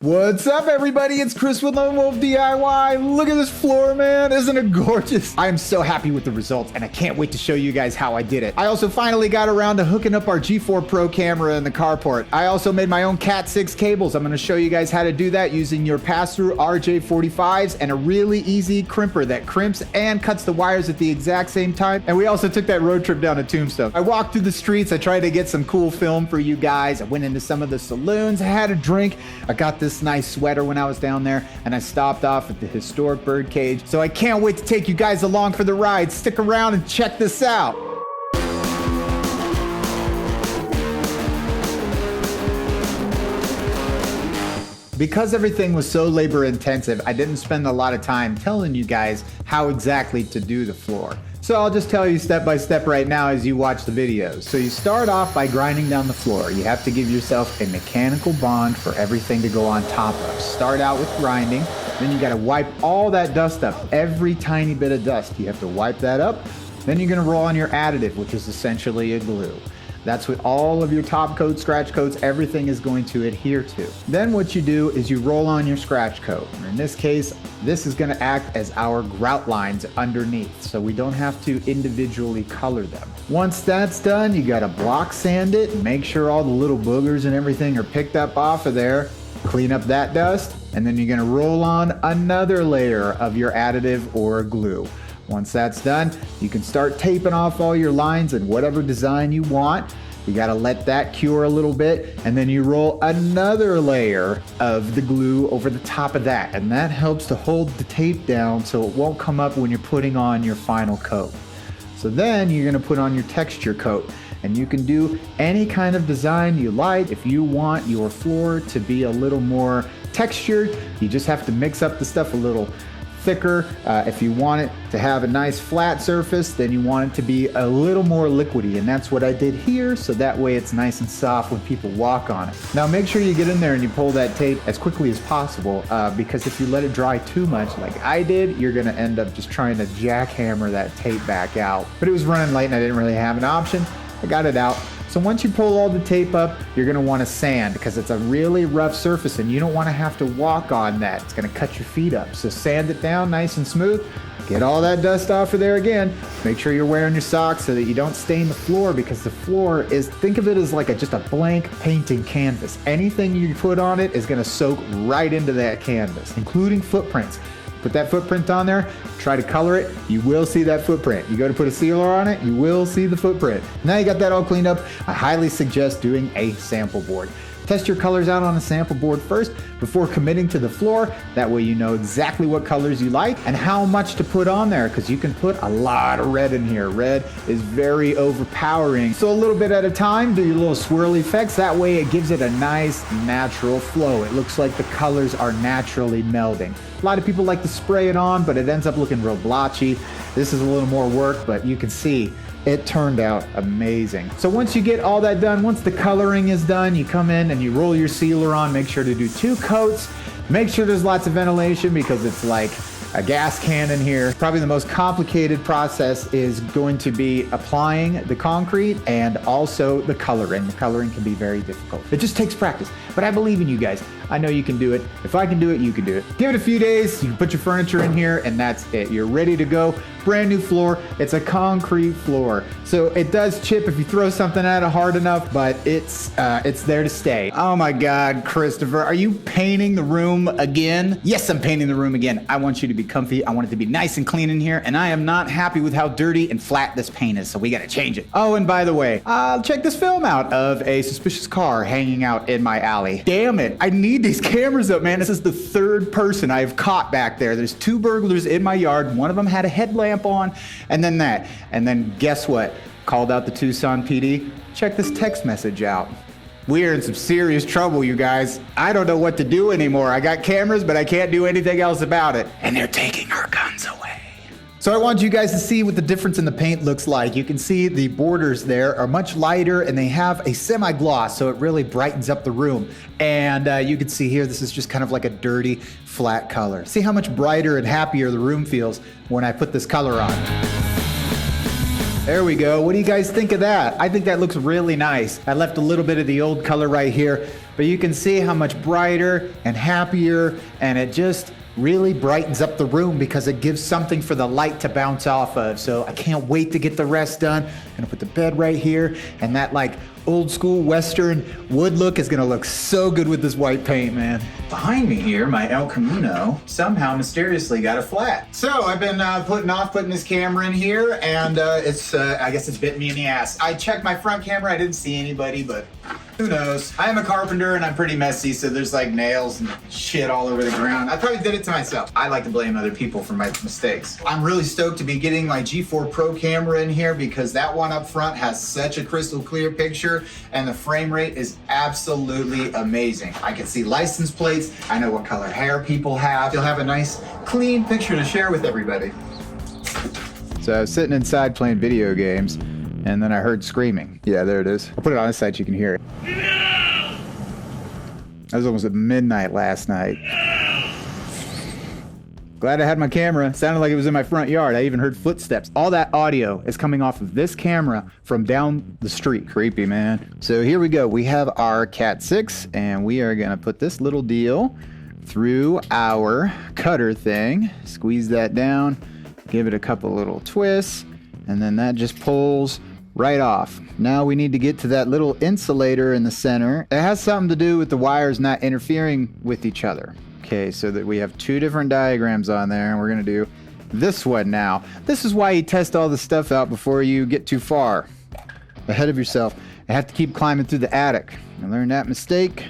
What's up, everybody? It's Chris with Lone Wolf DIY. Look at this floor, man. Isn't it gorgeous? I am so happy with the results, and I can't wait to show you guys how I did it. I also finally got around to hooking up our G4 Pro camera in the carport. I also made my own Cat 6 cables. I'm going to show you guys how to do that using your pass-through RJ45s and a really easy crimper that crimps and cuts the wires at the exact same time. And we also took that road trip down to Tombstone. I walked through the streets. I tried to get some cool film for you guys. I went into some of the saloons. I had a drink. I got this nice sweater when I was down there, and I stopped off at the historic bird cage. So I can't wait to take you guys along for the ride. Stick around and check this out. Because everything was so labor intensive, I didn't spend a lot of time telling you guys how exactly to do the floor. So I'll just tell you step by step right now as you watch the videos. So you start off by grinding down the floor. You have to give yourself a mechanical bond for everything to go on top of. Start out with grinding, then you gotta wipe all that dust up. Every tiny bit of dust, you have to wipe that up. Then you're gonna roll on your additive, which is essentially a glue. That's what all of your top coats, scratch coats, everything is going to adhere to. Then what you do is you roll on your scratch coat. In this case, this is gonna act as our grout lines underneath, so we don't have to individually color them. Once that's done, you gotta block sand it and make sure all the little boogers and everything are picked up off of there. Clean up that dust, and then you're gonna roll on another layer of your additive or glue. Once that's done, you can start taping off all your lines in whatever design you want. You gotta let that cure a little bit, and then you roll another layer of the glue over the top of that, and that helps to hold the tape down so it won't come up when you're putting on your final coat. So then you're gonna put on your texture coat, and you can do any kind of design you like. If you want your floor to be a little more textured, you just have to mix up the stuff a little thicker. If you want it to have a nice flat surface, then you want it to be a little more liquidy, and that's what I did here, so that way it's nice and soft when people walk on it. Now make sure you get in there and you pull that tape as quickly as possible, because if you let it dry too much like I did, you're gonna end up just trying to jackhammer that tape back out. But it was running late and I didn't really have an option. I got it out. So once you pull all the tape up, you're gonna wanna sand because it's a really rough surface and you don't wanna have to walk on that. It's gonna cut your feet up. So sand it down nice and smooth. Get all that dust off of there again. Make sure you're wearing your socks so that you don't stain the floor, because the floor is, think of it as like just a blank painting canvas. Anything you put on it is gonna soak right into that canvas, including footprints. Put that footprint on there, try to color it, you will see that footprint. You go to put a sealer on it, you will see the footprint. Now you got that all cleaned up, I highly suggest doing a sample board. Test your colors out on a sample board first before committing to the floor. That way you know exactly what colors you like and how much to put on there, because you can put a lot of red in here. Red is very overpowering. So a little bit at a time, do your little swirly effects. That way it gives it a nice natural flow. It looks like the colors are naturally melding. A lot of people like to spray it on, but it ends up looking real blotchy. This is a little more work, but you can see it turned out amazing. So once you get all that done, once the coloring is done, you come in and you roll your sealer on. Make sure to do 2 coats. Make sure there's lots of ventilation because it's like a gas can in here. Probably the most complicated process is going to be applying the concrete and also the coloring. The coloring can be very difficult. It just takes practice, but I believe in you guys. I know you can do it. If I can do it, you can do it. Give it a few days, you can put your furniture in here and that's it. You're ready to go. Brand new floor. It's a concrete floor. So it does chip if you throw something at it hard enough, but it's there to stay. Oh my God, Christopher, are you painting the room again? Yes, I'm painting the room again. I want you to be comfy. I want it to be nice and clean in here, and I am not happy with how dirty and flat this paint is, so we gotta change it. Oh, and by the way, check this film out of a suspicious car hanging out in my alley. Damn it, I need these cameras up, man. This is the 3rd person I have caught back there. There's 2 burglars in my yard. One of them had a headlamp on, and then that. And then guess what? Called out the Tucson PD. Check this text message out. We're in some serious trouble, you guys. I don't know what to do anymore. I got cameras, but I can't do anything else about it. And they're taking our guns away. So I want you guys to see what the difference in the paint looks like. You can see the borders there are much lighter and they have a semi-gloss, so it really brightens up the room. And you can see here, this is just kind of like a dirty, flat color. See how much brighter and happier the room feels when I put this color on. There we go. What do you guys think of that? I think that looks really nice. I left a little bit of the old color right here, but you can see how much brighter and happier, and it just really brightens up the room because it gives something for the light to bounce off of. So I can't wait to get the rest done. I'm gonna put the bed right here, and that like old school Western wood look is gonna look so good with this white paint, man. Behind me here, my El Camino somehow mysteriously got a flat. So I've been putting this camera in here, and I guess it's bitten me in the ass. I checked my front camera, I didn't see anybody, but who knows? I am a carpenter and I'm pretty messy, so there's like nails and shit all over the ground. I probably did it to myself. I like to blame other people for my mistakes. I'm really stoked to be getting my G4 Pro camera in here because that one up front has such a crystal clear picture and the frame rate is absolutely amazing. I can see license plates. I know what color hair people have. You'll have a nice clean picture to share with everybody. So I was sitting inside playing video games, and then I heard screaming. Yeah, there it is. I'll put it on this side so you can hear it. I was almost at midnight last night. Glad I had my camera. Sounded like it was in my front yard. I even heard footsteps. All that audio is coming off of this camera from down the street. Creepy, man. So here we go. We have our Cat 6, and we are gonna put this little deal through our cutter thing. Squeeze that down, give it a couple little twists, and then that just pulls right off. Now we need to get to that little insulator in the center. It has something to do with the wires not interfering with each other. Okay, so that we have two different diagrams on there, and we're gonna do this one now. This is why you test all the stuff out before you get too far ahead of yourself. I have to keep climbing through the attic. I learned that mistake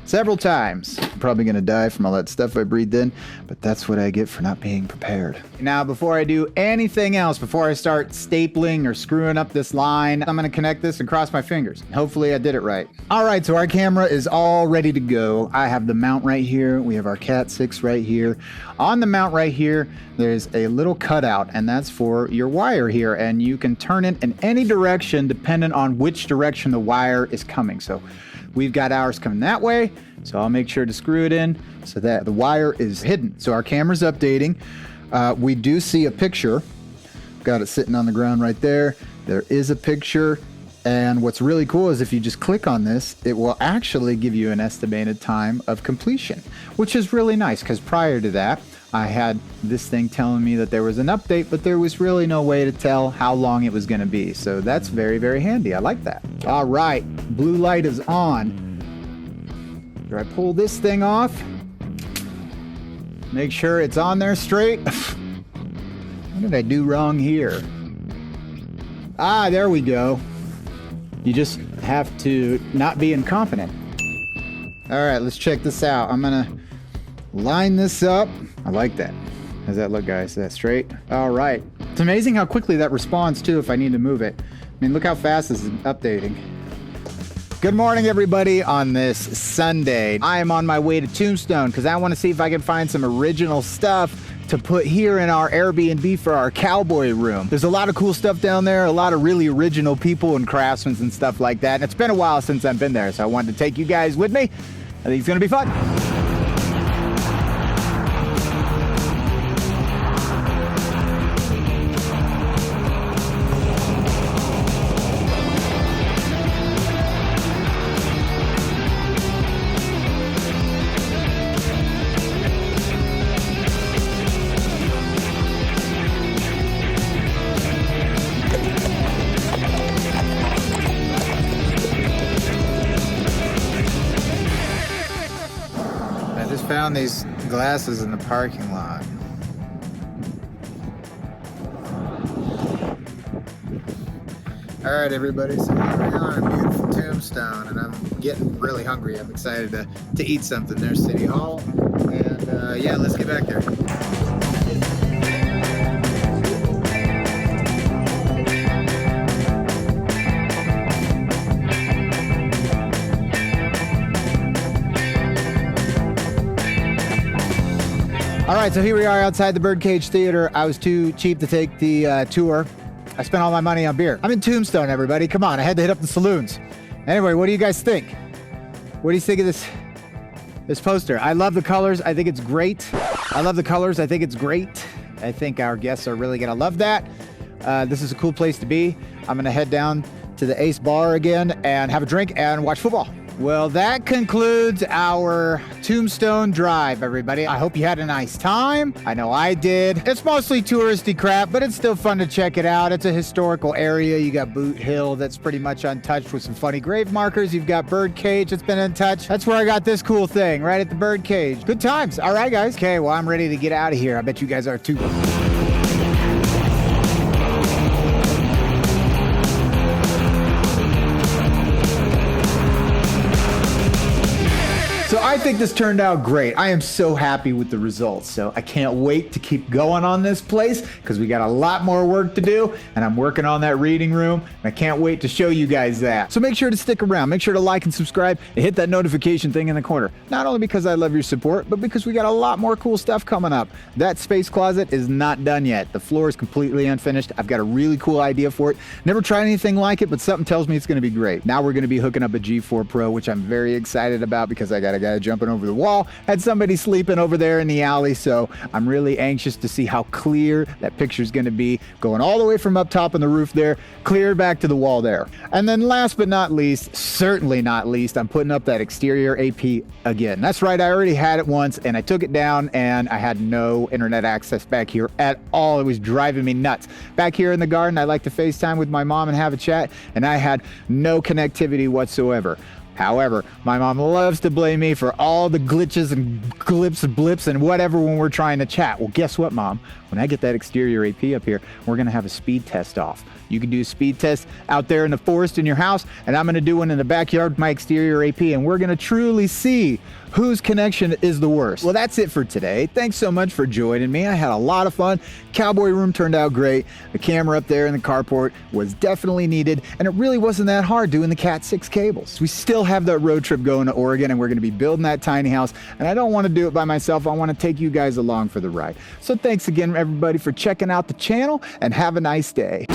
several times. I'm probably gonna die from all that stuff I breathed in, but that's what I get for not being prepared. Now, before I do anything else, before I start stapling or screwing up this line, I'm gonna connect this and cross my fingers. Hopefully I did it right. All right, so our camera is all ready to go. I have the mount right here. We have our Cat 6 right here. On the mount right here, there's a little cutout, and that's for your wire here, and you can turn it in any direction depending on which direction the wire is coming. So we've got ours coming that way, so I'll make sure to screw it in so that the wire is hidden. So our camera's updating. We do see a picture. Got it sitting on the ground right there. There is a picture, and what's really cool is if you just click on this, it will actually give you an estimated time of completion, which is really nice because prior to that, I had this thing telling me that there was an update, but there was really no way to tell how long it was going to be. So that's very, very handy. I like that. All right, blue light is on. Do I pull this thing off? Make sure it's on there straight. What did I do wrong here? Ah, there we go. You just have to not be incompetent. All right, let's check this out. I'm gonna line this up. I like that. How's that look, guys? Is that straight? All right. It's amazing how quickly that responds too if I need to move it. I mean, look how fast this is updating. Good morning, everybody, on this Sunday. I am on my way to Tombstone because I want to see if I can find some original stuff to put here in our Airbnb for our cowboy room. There's a lot of cool stuff down there, a lot of really original people and craftsmen and stuff like that. And it's been a while since I've been there, so I wanted to take you guys with me. I think it's gonna be fun. Found these glasses in the parking lot. All right, everybody, so here we are in beautiful Tombstone, and I'm getting really hungry. I'm excited to eat something. There's City Hall, and yeah, let's get back there. All right, so here we are outside the Birdcage Theater. I was too cheap to take the tour. I spent all my money on beer. I'm in Tombstone, everybody. Come on, I had to hit up the saloons. Anyway, what do you guys think? What do you think of this poster? I love the colors. I think it's great. I love the colors. I think it's great. I think our guests are really gonna love that. This is a cool place to be. I'm gonna head down to the Ace Bar again and have a drink and watch football. Well, that concludes our Tombstone drive, everybody. I hope you had a nice time. I know I did. It's mostly touristy crap, but it's still fun to check it out. It's a historical area. You got Boot Hill that's pretty much untouched with some funny grave markers. You've got Bird Cage that's been untouched. That's where I got this cool thing, right at the Bird Cage. Good times. All right, guys. Okay, well, I'm ready to get out of here. I bet you guys are too. So I think this turned out great. I am so happy with the results. So I can't wait to keep going on this place because we got a lot more work to do, and I'm working on that reading room, and I can't wait to show you guys that. So make sure to stick around. Make sure to like and subscribe and hit that notification thing in the corner. Not only because I love your support, but because we got a lot more cool stuff coming up. That space closet is not done yet. The floor is completely unfinished. I've got a really cool idea for it. Never tried anything like it, but something tells me it's gonna be great. Now we're gonna be hooking up a G4 Pro, which I'm very excited about because I got a guy jumping over the wall, had somebody sleeping over there in the alley, so I'm really anxious to see how clear that picture is going to be, going all the way from up top on the roof there, clear back to the wall there. And then last but not least, certainly not least, I'm putting up that exterior AP again. That's right, I already had it once and I took it down and I had no internet access back here at all. It was driving me nuts. Back here in the garden, I like to FaceTime with my mom and have a chat, and I had no connectivity whatsoever. However, my mom loves to blame me for all the glitches and glips and blips and whatever when we're trying to chat. Well, guess what, Mom? When I get that exterior AP up here, we're gonna have a speed test off. You can do a speed test out there in the forest in your house, and I'm gonna do one in the backyard with my exterior AP, and we're gonna truly see whose connection is the worst. Well, that's it for today. Thanks so much for joining me. I had a lot of fun. Cowboy room turned out great. The camera up there in the carport was definitely needed, and it really wasn't that hard doing the Cat 6 cables. We still have that road trip going to Oregon, and we're gonna be building that tiny house, and I don't wanna do it by myself. I wanna take you guys along for the ride. So thanks again, everybody, for checking out the channel, and have a nice day.